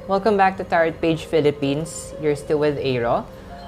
Welcome back to Tarot Page Philippines. You're still with Aero.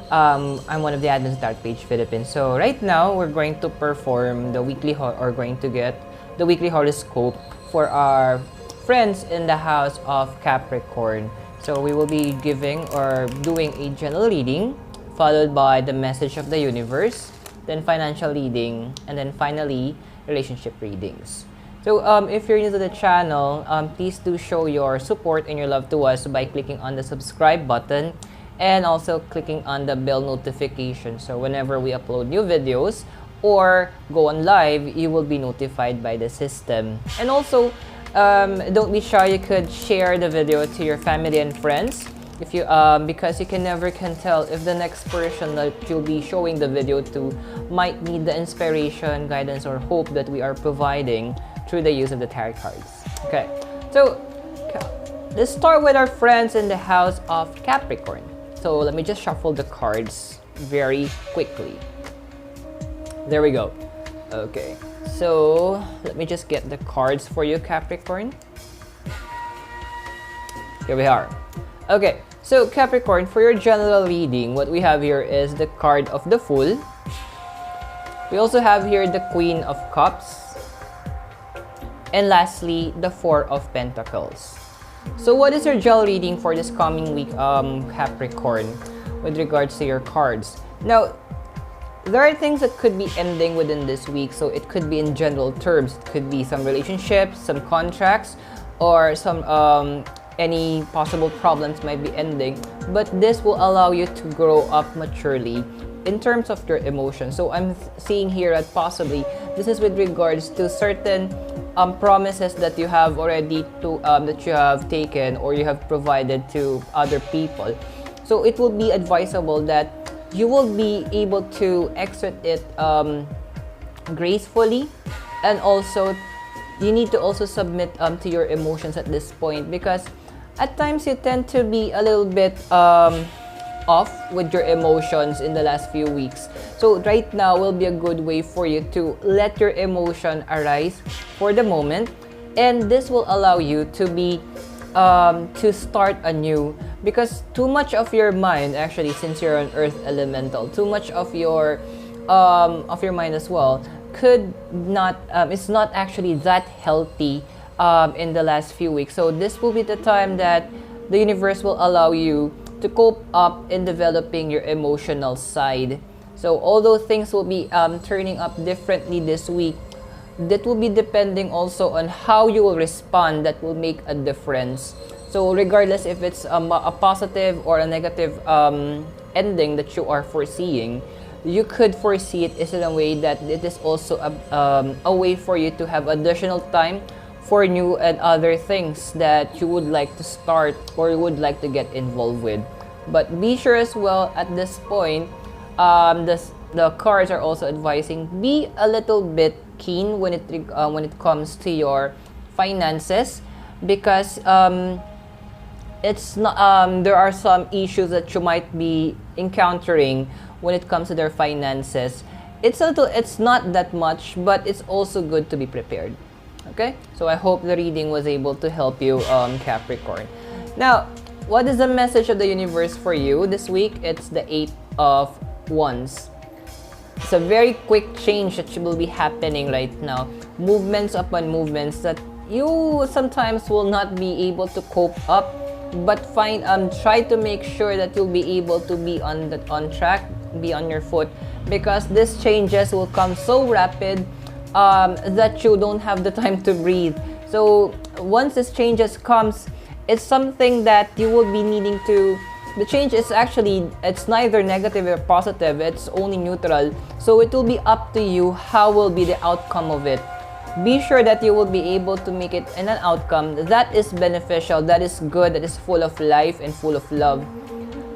I'm one of the admins of Tarot Page Philippines. So right now, we're going to perform the weekly going to get the weekly horoscope for our friends in the house of Capricorn. So we will be giving or doing a general reading, followed by the message of the universe, then financial reading, and then finally relationship readings. So if you're new to the channel, please do show your support and your love to us by clicking on the subscribe button and also clicking on the bell notification. So whenever we upload new videos or go on live, you will be notified by the system. And also, don't be shy, you could share the video to your family and friends if you because you can never tell if the next person that you'll be showing the video to might need the inspiration, guidance, or hope that we are providing through the use of the tarot cards. Okay, so let's start with our friends in the house of Capricorn. So let me just shuffle the cards very quickly. There we go. Okay, so let me just get the cards for you, Capricorn. Here we are. Okay, so Capricorn, for your general reading, what we have here is the card of the Fool. We also have here the Queen of Cups. And lastly, the Four of Pentacles. So what is your general reading for this coming week, Capricorn, with regards to your cards? Now, there are things that could be ending within this week. So it could be in general terms. It could be some relationships, some contracts, or some any possible problems might be ending. But this will allow you to grow up maturely in terms of your emotions. So I'm seeing here that possibly this is with regards to certain promises that you have already that you have taken or you have provided to other people. So it will be advisable that you will be able to exit it gracefully, and also you need to also submit to your emotions at this point, because at times you tend to be a little bit off with your emotions in the last few weeks. So right now will be a good way for you to let your emotion arise for the moment, and this will allow you to be to start anew, because too much of your mind, actually, since you're an earth elemental, too much of your mind as well could not it's not actually that healthy in the last few weeks. So this will be the time that the universe will allow you to cope up in developing your emotional side. So although things will be turning up differently this week, that will be depending also on how you will respond. That will make a difference. So regardless if it's a positive or a negative ending that you are foreseeing, you could foresee it in a way that it is also a way for you to have additional time for new and other things that you would like to start or you would like to get involved with. But be sure as well at this point, the cards are also advising, be a little bit keen when it comes to your finances, because it's not there are some issues that you might be encountering when it comes to their finances. It's not that much, but it's also good to be prepared. Okay, so I hope the reading was able to help you, Capricorn. Now, what is the message of the universe for you this week? It's the Eight of Wands. It's a very quick change that will be happening right now. Movements upon movements that you sometimes will not be able to cope up, but try to make sure that you'll be able to be on track, be on your foot, because these changes will come so rapid that you don't have the time to breathe. So once this changes comes, it's something that you will be needing to. The change is actually, it's neither negative or positive, it's only neutral. So it will be up to you how will be the outcome of it. Be sure that you will be able to make it in an outcome that is beneficial, that is good, that is full of life and full of love.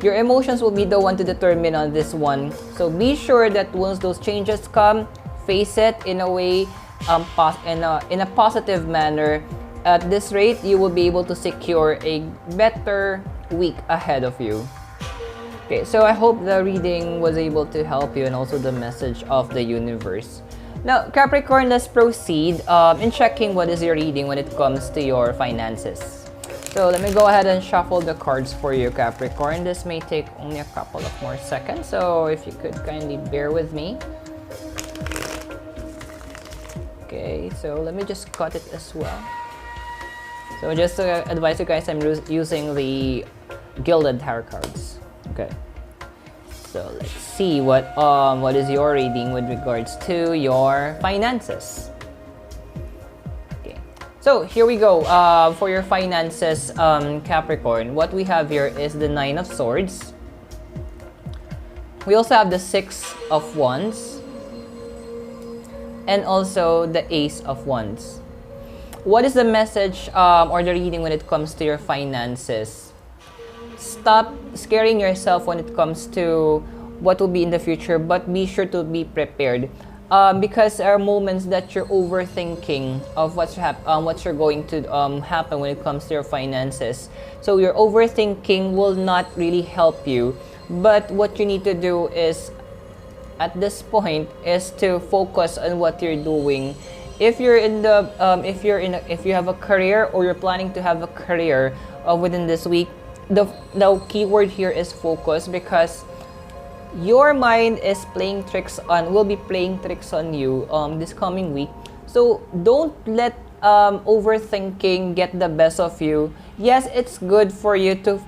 Your emotions will be the one to determine on this one. So be sure that once those changes come, face it in a way, in a positive manner. At this rate, you will be able to secure a better week ahead of you. Okay, so I hope the reading was able to help you, and also the message of the universe. Now, Capricorn, let's proceed in checking what is your reading when it comes to your finances. So let me go ahead and shuffle the cards for you, Capricorn. This may take only a couple of more seconds, so if you could kindly bear with me. Okay, so let me just cut it as well. So just to advise you guys, I'm using the Gilded Tarot cards. Okay. So let's see what is your reading with regards to your finances. Okay. So here we go. For your finances, Capricorn, what we have here is the Nine of Swords. We also have the Six of Wands, and also the Ace of Wands. What is the message or the reading when it comes to your finances? Stop scaring yourself when it comes to what will be in the future, but be sure to be prepared. Because there are moments that you're overthinking of what's going to happen when it comes to your finances. So your overthinking will not really help you. But what you need to do is, at this point, is to focus on what you're doing. If you're in the if you have a career, or you're planning to have a career within this week, the keyword here is focus, because your mind will be playing tricks on you this coming week. So don't let overthinking get the best of you. Yes, it's good for you to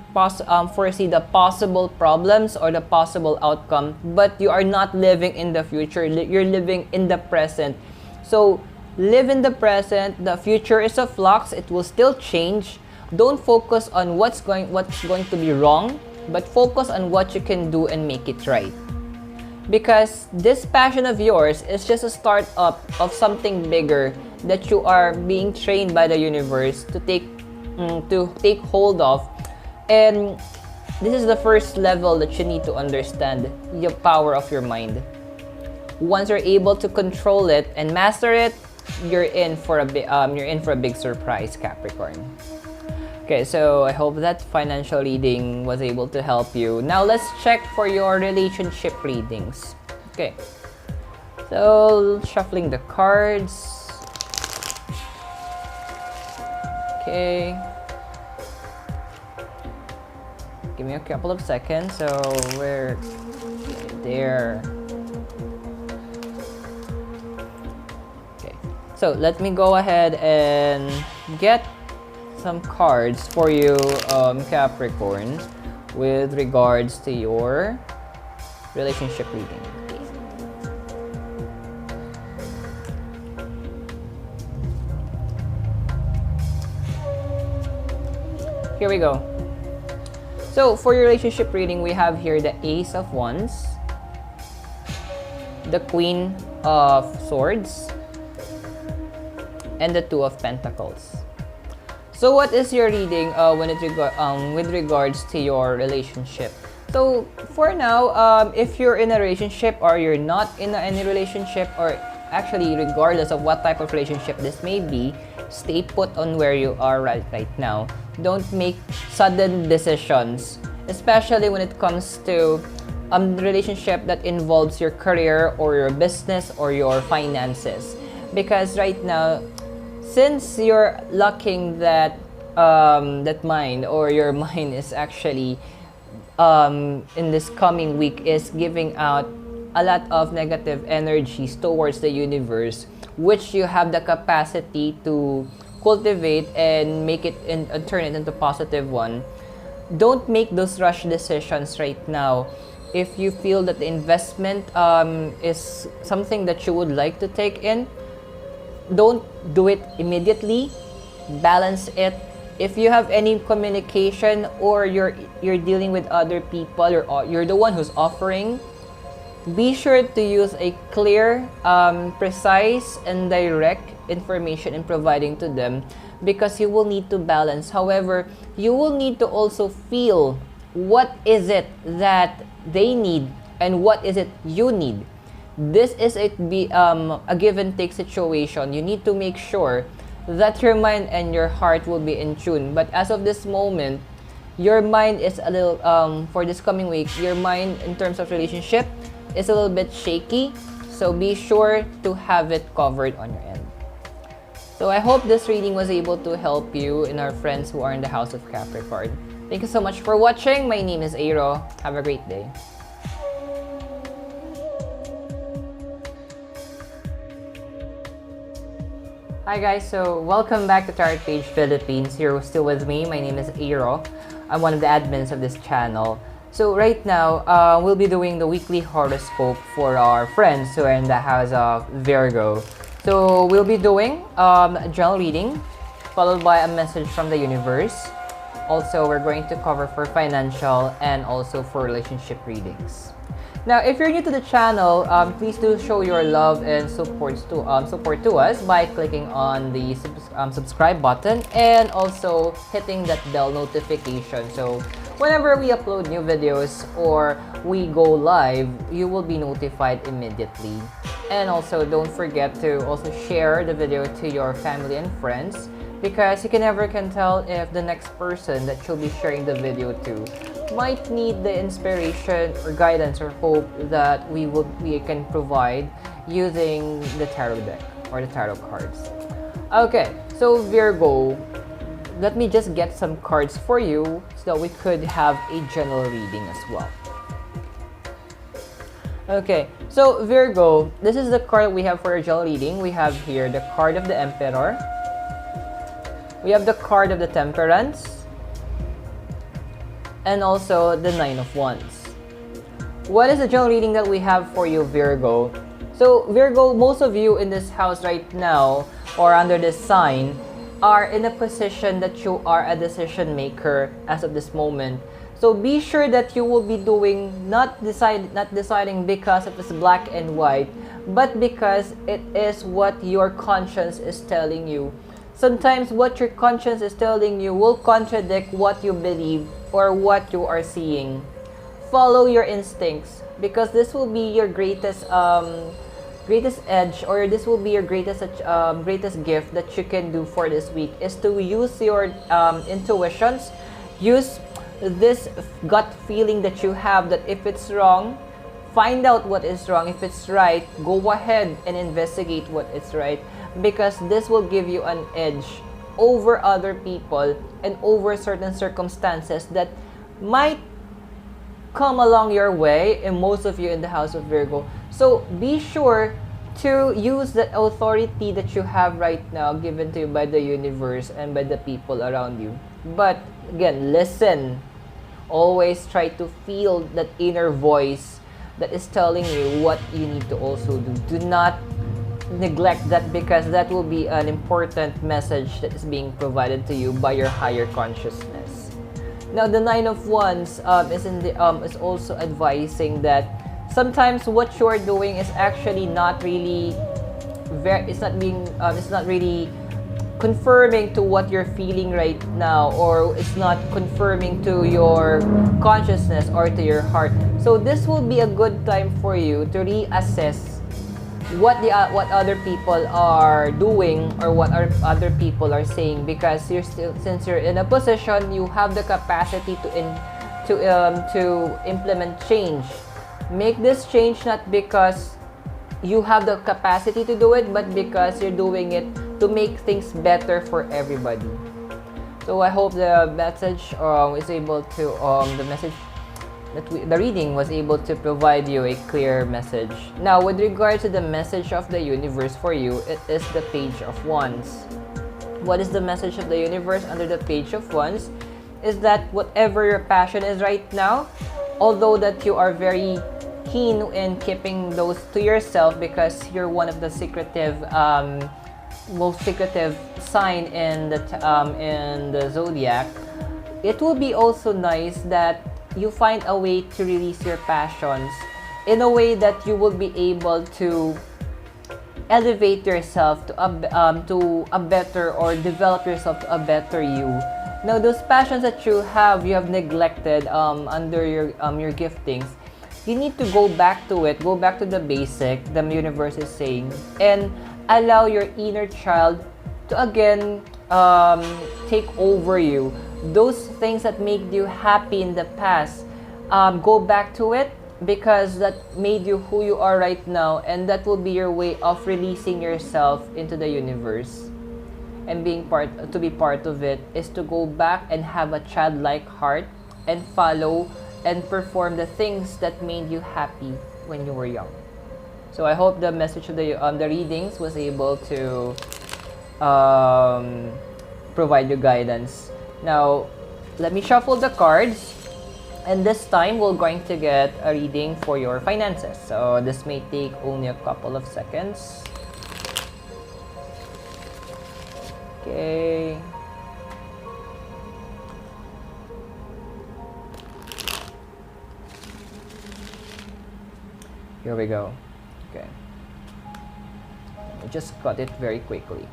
foresee the possible problems or the possible outcome, but you are not living in the future. You're living in the present. So live in the present. The future is a flux. It will still change. Don't focus on what's going to be wrong, but focus on what you can do and make it right. Because this passion of yours is just a start up of something bigger that you are being trained by the universe to take hold of. And this is the first level that you need to understand, the power of your mind. Once you're able to control it and master it, you're in for a big surprise, Capricorn. Okay, so I hope that financial reading was able to help you. Now let's check for your relationship readings. Okay, so shuffling the cards. Okay, give me a couple of seconds. So we're there. So let me go ahead and get some cards for you, Capricorn, with regards to your relationship reading. Here we go. So for your relationship reading, we have here the Ace of Wands, the Queen of Swords, and the Two of Pentacles. So what is your reading with regards to your relationship? So for now, if you're in a relationship or you're not in any relationship, or actually regardless of what type of relationship this may be, stay put on where you are right now. Don't make sudden decisions, especially when it comes to relationship that involves your career or your business or your finances. Because right now, since you're lacking that mind, or your mind is actually in this coming week is giving out a lot of negative energies towards the universe, which you have the capacity to cultivate and make it turn it into positive one. Don't make those rush decisions right now. If you feel that the investment is something that you would like to take in, don't do it immediately. Balance it. If you have any communication, or you're dealing with other people, you're the one who's offering, be sure to use a clear, precise, and direct information in providing to them, because you will need to balance. However, you will need to also feel what is it that they need and what is it you need. This is a give and take situation. You need to make sure that your mind and your heart will be in tune. But as of this moment, your mind is a little for this coming week, your mind in terms of relationship is a little bit shaky. So be sure to have it covered on your end. So I hope this reading was able to help you and our friends who are in the house of Capricorn. Thank you so much for watching. My name is Airo. Have a great day. Hi guys, so welcome back to Tarot Page Philippines. You're still with me. My name is Airo. I'm one of the admins of this channel. So right now, we'll be doing the weekly horoscope for our friends who are in the house of Virgo. So we'll be doing a general reading, followed by a message from the universe. Also, we're going to cover for financial and also for relationship readings. Now, if you're new to the channel, please do show your love and support to us by clicking on the subscribe button and also hitting that bell notification. So whenever we upload new videos or we go live, you will be notified immediately. And also, don't forget to also share the video to your family and friends, because you never can tell if the next person that you'll be sharing the video to might need the inspiration or guidance or hope that we can provide using the tarot deck or the tarot cards. Okay, so Virgo, let me just get some cards for you so that we could have a general reading as well. Okay, so Virgo, this is the card we have for a general reading. We have here the card of the Emperor. We have the card of the Temperance. And also the Nine of Wands. What is the general reading that we have for you, Virgo? So Virgo, most of you in this house right now or under this sign are in a position that you are a decision maker as of this moment. So be sure that you will be doing not deciding because it is black and white, but because it is what your conscience is telling you. Sometimes what your conscience is telling you will contradict what you believe or what you are seeing. Follow your instincts, because this will be your greatest edge, or this will be your greatest gift that you can do for this week, is to use your intuitions. Use this gut feeling that you have, that if it's wrong, find out what is wrong. If it's right, go ahead and investigate what is right, because this will give you an edge over other people and over certain circumstances that might come along your way, and most of you in the house of Virgo. So be sure to use that authority that you have right now, given to you by the universe and by the people around you. But again, listen. Always try to feel that inner voice that is telling you what you need to also do. Do not neglect that, because that will be an important message that is being provided to you by your higher consciousness. Now, the Nine of Wands is also advising that sometimes what you are doing is actually not really it's not really confirming to what you're feeling right now, or it's not confirming to your consciousness or to your heart. So this will be a good time for you to reassess what other people are doing or what other people are saying, because since you're in a position, you have the capacity to implement change. Make this change not because you have the capacity to do it, but because you're doing it to make things better for everybody. So I hope the message the reading was able to provide you a clear message. Now, with regard to the message of the universe for you, it is the Page of Wands. What is the message of the universe under the Page of Wands? Is that whatever your passion is right now, although that you are very keen in keeping those to yourself because you're one of the most secretive sign in the Zodiac, it will be also nice that you find a way to release your passions in a way that you will be able to elevate yourself to a better, or develop yourself to a better you. Now, those passions that you have neglected under your giftings, you need to go back to it, go back to the basic, the universe is saying, and allow your inner child to again take over you. Those things that made you happy in the past, go back to it, because that made you who you are right now, and that will be your way of releasing yourself into the universe. and to be part of it is to go back and have a childlike heart and follow and perform the things that made you happy when you were young. So I hope the message of the readings was able to provide you guidance. Now, let me shuffle the cards, and this time we're going to get a reading for your finances. So this may take only a couple of seconds. Okay. Here we go. Okay. I just got it very quickly.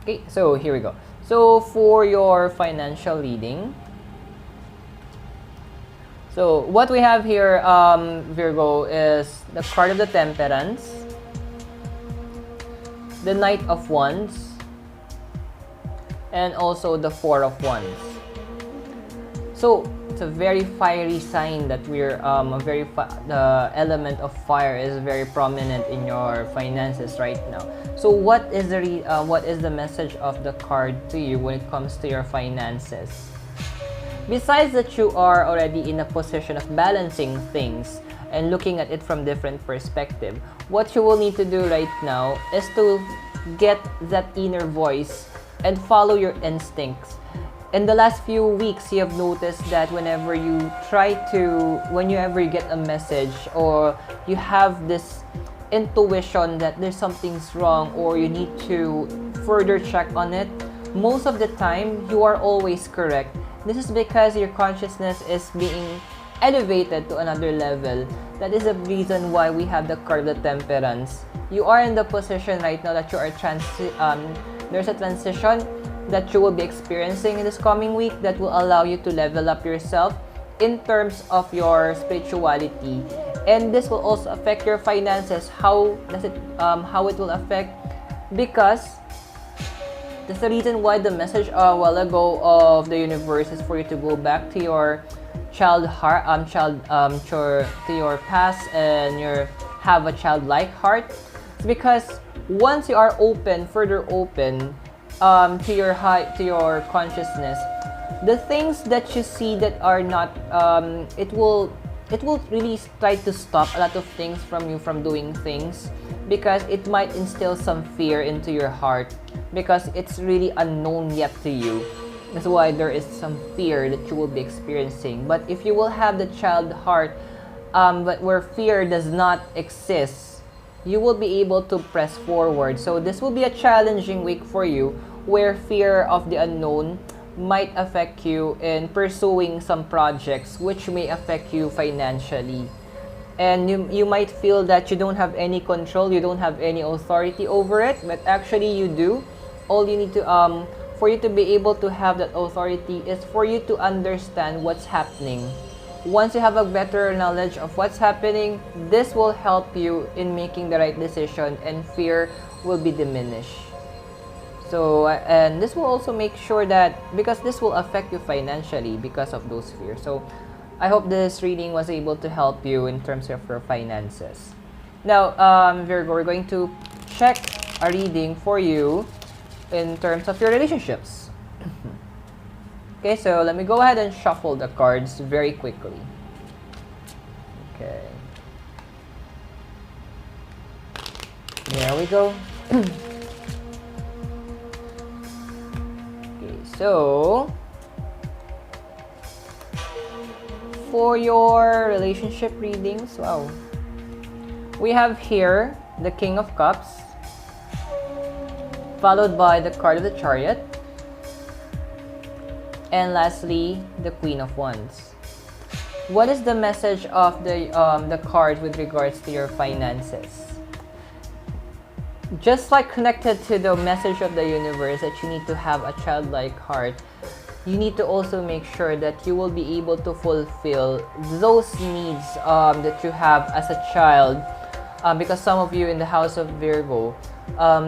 Okay, so here we go. So for your financial reading, so what we have here, Virgo, is the card of the Temperance, the Knight of Wands, and also the Four of Wands. So it's a very fiery sign that we're the element of fire is very prominent in your finances right now. So what is the message of the card to you when it comes to your finances? Besides that you are already in a position of balancing things and looking at it from different perspective, what you will need to do right now is to get that inner voice and follow your instincts. In the last few weeks, you have noticed that whenever you get a message or you have this intuition that there's something's wrong or you need to further check on it, most of the time you are always correct. This is because your consciousness is being elevated to another level. That is the reason why we have the card of the Temperance. You are in the position right now that you are there's a transition that you will be experiencing in this coming week that will allow you to level up yourself in terms of your spirituality, and this will also affect your finances. How it will affect? Because that's the reason why the message a while ago of the universe is for you to go back to your to your past and have a childlike heart. It's because once you are further open to your consciousness, the things that you see that are not it will really try to stop a lot of things from you from doing things, because it might instill some fear into your heart because it's really unknown yet to you. That's why there is some fear that you will be experiencing. But if you will have the child heart, but where fear does not exist, you will be able to press forward. So this will be a challenging week for you, where fear of the unknown might affect you in pursuing some projects which may affect you financially. And you might feel that you don't have any control, you don't have any authority over it, but actually you do. All you need to for you to be able to have that authority is for you to understand what's happening. Once you have a better knowledge of what's happening, this will help you in making the right decision, and fear will be diminished. So, and this will also make sure that, because this will affect you financially because of those fears. So, I hope this reading was able to help you in terms of your finances. Now, Virgo, we're going to check a reading for you in terms of your relationships. Okay, so let me go ahead and shuffle the cards very quickly. Okay. There we go. Okay, so for your relationship readings, wow, we have here the King of Cups, followed by the card of the Chariot, and lastly, the Queen of Wands. What is the message of the card with regards to your finances? Just like connected to the message of the universe that you need to have a childlike heart, you need to also make sure that you will be able to fulfill those needs that you have as a child, because some of you in the house of Virgo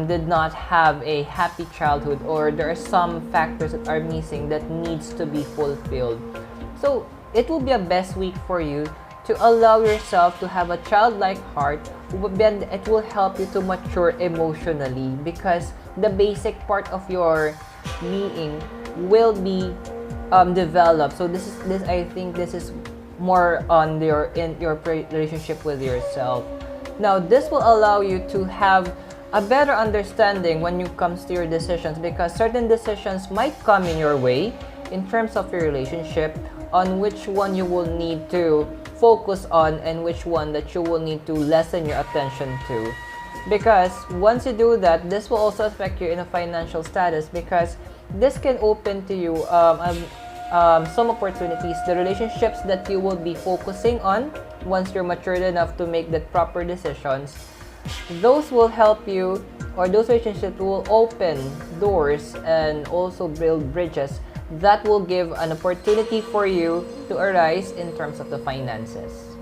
did not have a happy childhood, or there are some factors that are missing that needs to be fulfilled. So it will be a best week for you to allow yourself to have a childlike heart, then it will help you to mature emotionally, because the basic part of your being will be developed. So this I think this is more on your relationship with yourself. Now this will allow you to have a better understanding when it comes to your decisions, because certain decisions might come in your way in terms of your relationship, on which one you will need to focus on and which one that you will need to lessen your attention to. Because once you do that, this will also affect you in a financial status, because this can open to you some opportunities. The relationships that you will be focusing on once you're matured enough to make the proper decisions, those will help you, or those relationships will open doors and also build bridges that will give an opportunity for you to arise in terms of the finances.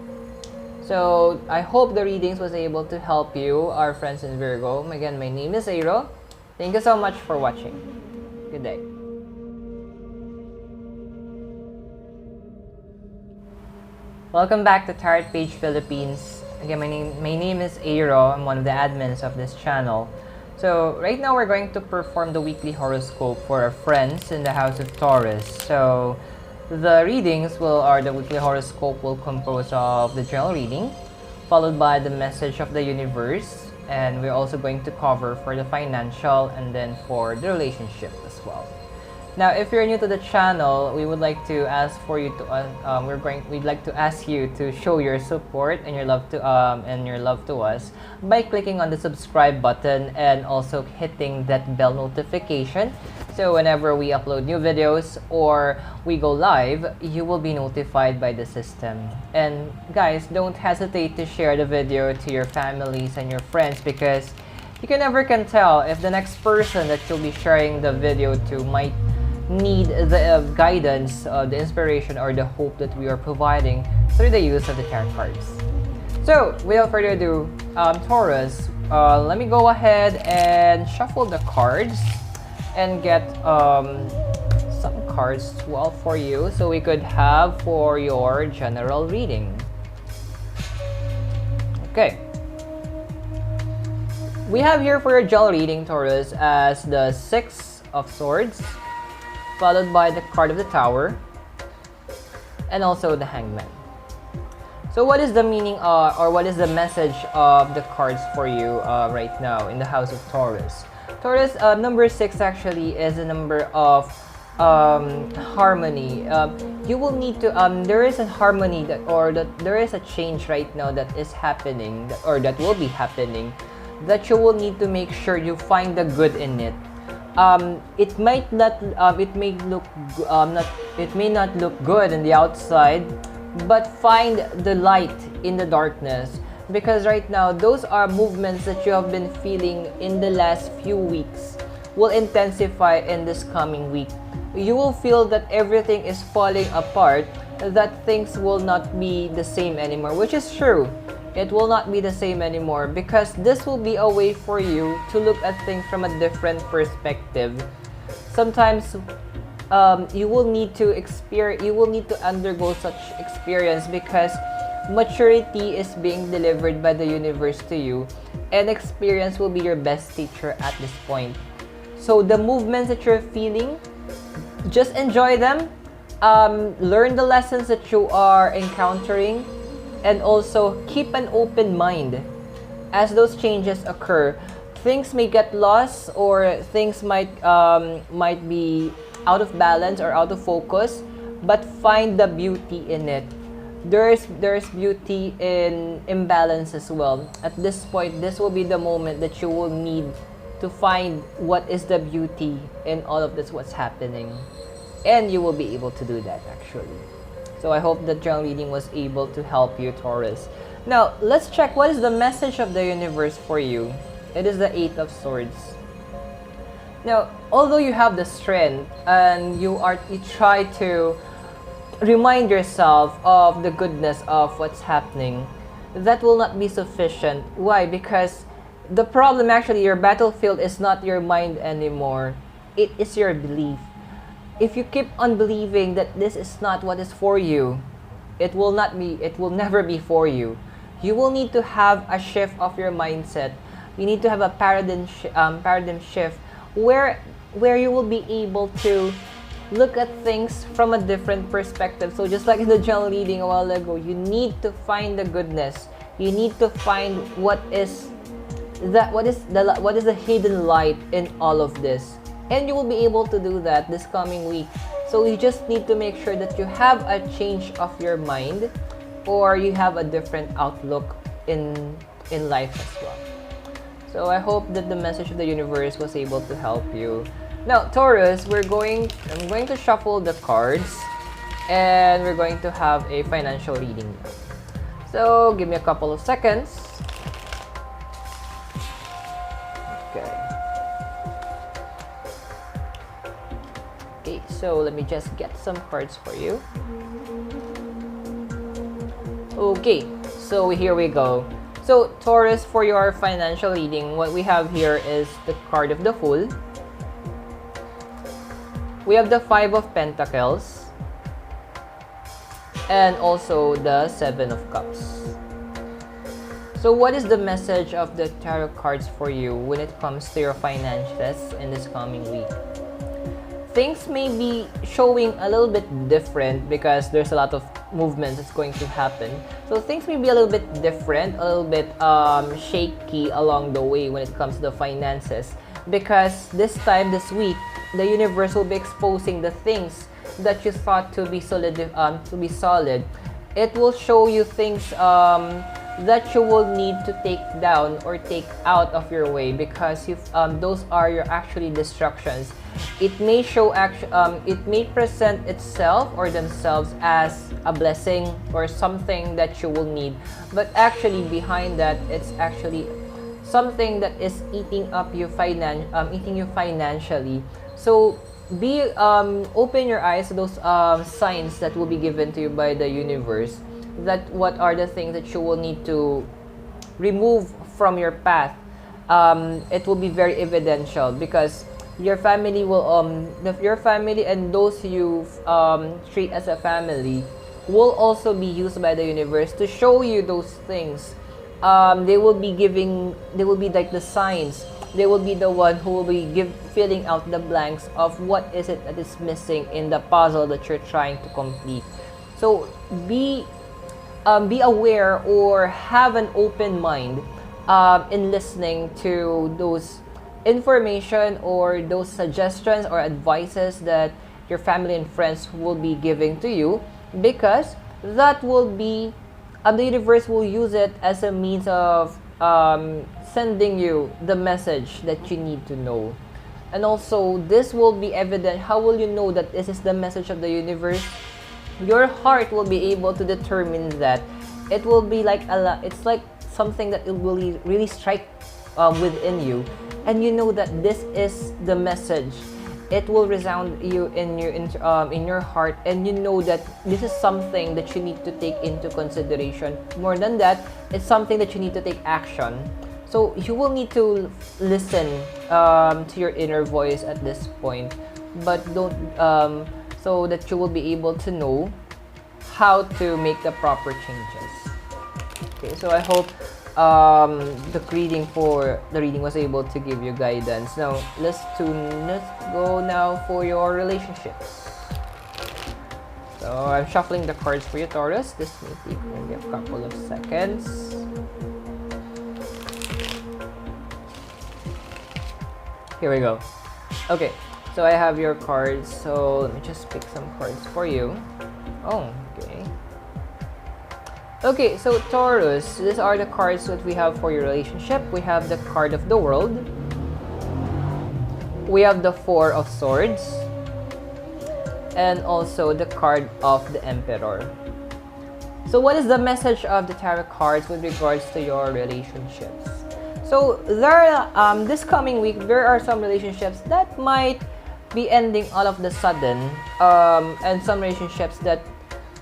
So I hope the readings was able to help you, our friends in Virgo. Again, my name is Airo. Thank you so much for watching. Good day. Welcome back to Tarot Page Philippines. Again, my name is Airo. I'm one of the admins of this channel. So right now we're going to perform the weekly horoscope for our friends in the house of Taurus. So the readings the weekly horoscope will compose of the general reading, followed by the message of the universe, and we're also going to cover for the financial and then for the relationship as well. Now, if you're new to the channel, we would like to ask for you to we'd like to ask you to show your support and your love to us by clicking on the subscribe button and also hitting that bell notification. So whenever we upload new videos or we go live, you will be notified by the system. And guys, don't hesitate to share the video to your families and your friends, because you never can tell if the next person that you'll be sharing the video to might need the guidance, the inspiration, or the hope that we are providing through the use of the tarot cards. So without further ado, Taurus, let me go ahead and shuffle the cards and get some cards as well for you, so we could have for your general reading. Okay, we have here for your general reading, Taurus, as the Six of Swords, followed by the card of the Tower, and also the Hangman. So what is the meaning or what is the message of the cards for you right now in the house of Taurus? Taurus, number 6 actually is a number of harmony. You will need to there is a harmony there is a change right now that is happening, or that will be happening, that you will need to make sure you find the good in it. It may not look good in the outside, but find the light in the darkness, because right now those are movements that you have been feeling in the last few weeks will intensify in this coming week. You will feel that everything is falling apart, that things will not be the same anymore, which is true. It will not be the same anymore, because this will be a way for you to look at things from a different perspective. Sometimes you will need to undergo such experience, because maturity is being delivered by the universe to you, and experience will be your best teacher at this point. So the movements that you're feeling, just enjoy them, learn the lessons that you are encountering, and also keep an open mind as those changes occur. Things may get lost, or things might be out of balance or out of focus, but find the beauty in it. There's beauty in imbalance as well. At this point, this will be the moment that you will need to find what is the beauty in all of this, what's happening, and you will be able to do that actually. So I hope that general reading was able to help you, Taurus. Now, let's check what is the message of the universe for you. It is the Eight of Swords. Now, although you have the strength and you try to remind yourself of the goodness of what's happening, that will not be sufficient. Why? Because the problem, actually, your battlefield is not your mind anymore. It is your belief. If you keep on believing that this is not what is for you, it will never be for you. You will need to have a shift of your mindset. You need to have a paradigm shift where you will be able to look at things from a different perspective. So just like in the general reading a while ago, you need to find the goodness. You need to find what is the hidden light in all of this. And you will be able to do that this coming week. So you just need to make sure that you have a change of your mind, or you have a different outlook in life as well. So I hope that the message of the universe was able to help you. Now, Taurus, I'm going to shuffle the cards, and we're going to have a financial reading. So give me a couple of seconds. Okay, so let me just get some cards for you. Okay, so here we go. So Taurus, for your financial reading, what we have here is the card of the Fool. We have the Five of Pentacles, and also the Seven of Cups. So what is the message of the tarot cards for you when it comes to your finances in this coming week? Things may be showing a little bit different because there's a lot of movement that's going to happen. So things may be a little bit different, a little bit shaky along the way when it comes to the finances, because this week, the universe will be exposing the things that you thought to be solid. It will show you things that you will need to take down or take out of your way, because those are your actually distractions. It may show it may present itself or themselves as a blessing or something that you will need, but actually behind that, it's actually something that is eating you financially. So be open your eyes to those signs that will be given to you by the universe, that what are the things that you will need to remove from your path. It will be very evidential, because your family and those you treat as a family will also be used by the universe to show you those things. They will be like the signs. They will be the one who will be filling out the blanks of what is it that is missing in the puzzle that you're trying to complete. So be aware, or have an open mind in listening to those information or those suggestions or advices that your family and friends will be giving to you, because that will be the universe will use it as a means of sending you the message that you need to know. And also, this will be evident. How will you know that this is the message of the universe? Your heart will be able to determine that. It will be like it's like something that it will really strike within you, and you know that this is the message. It will resound in your heart, and you know that this is something that you need to take into consideration. More than that, it's something that you need to take action. So you will need to listen to your inner voice at this point, but don't so that you will be able to know how to make the proper changes. Okay, so I hope the reading was able to give you guidance. Now let's go now for your relationships. So I'm shuffling the cards for you, Taurus. This may take maybe a couple of seconds. Here we go. Okay, so I have your cards. So let me just pick some cards for you. Oh, okay. Okay, so Taurus, these are the cards that we have for your relationship. We have the card of the World. We have the Four of Swords. And also the card of the Emperor. So what is the message of the tarot cards with regards to your relationships? So this coming week, there are some relationships that might be ending all of the sudden, and some relationships that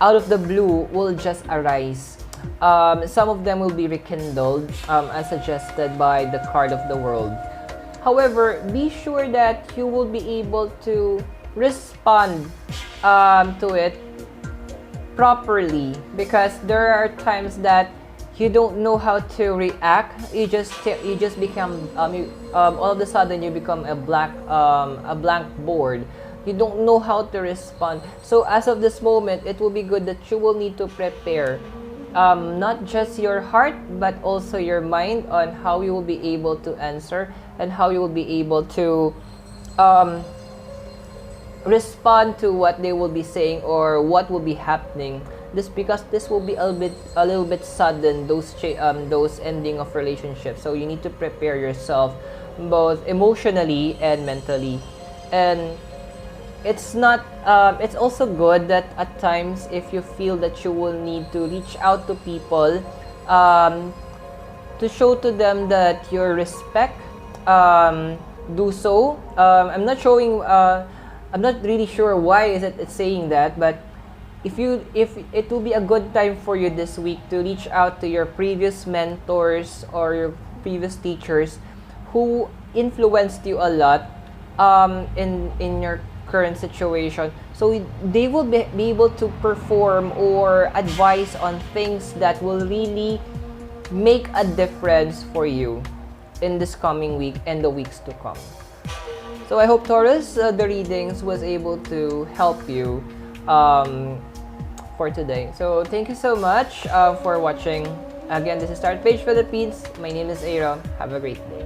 out of the blue will just arise. Some of them will be rekindled, as suggested by the card of the World. However, be sure that you will be able to respond to it properly, because there are times that you don't know how to react. You just become all of a sudden you become a blank board. You don't know how to respond. So as of this moment, it will be good that you will need to prepare, not just your heart but also your mind, on how you will be able to answer and how you will be able to respond to what they will be saying or what will be happening. This because this will be a little bit sudden, those ending of relationships. So you need to prepare yourself both emotionally and mentally. And it's not it's also good that at times, if you feel that you will need to reach out to people, to show to them that your respect, do so. I'm not really sure why is it's saying that, but if it will be a good time for you this week to reach out to your previous mentors or your previous teachers who influenced you a lot, in your current situation. So they will be able to perform or advise on things that will really make a difference for you in this coming week and the weeks to come. So I hope, Taurus, the readings was able to help you for today. So thank you so much for watching. Again, this is Start Page Philippines. My name is Aira. Have a great day.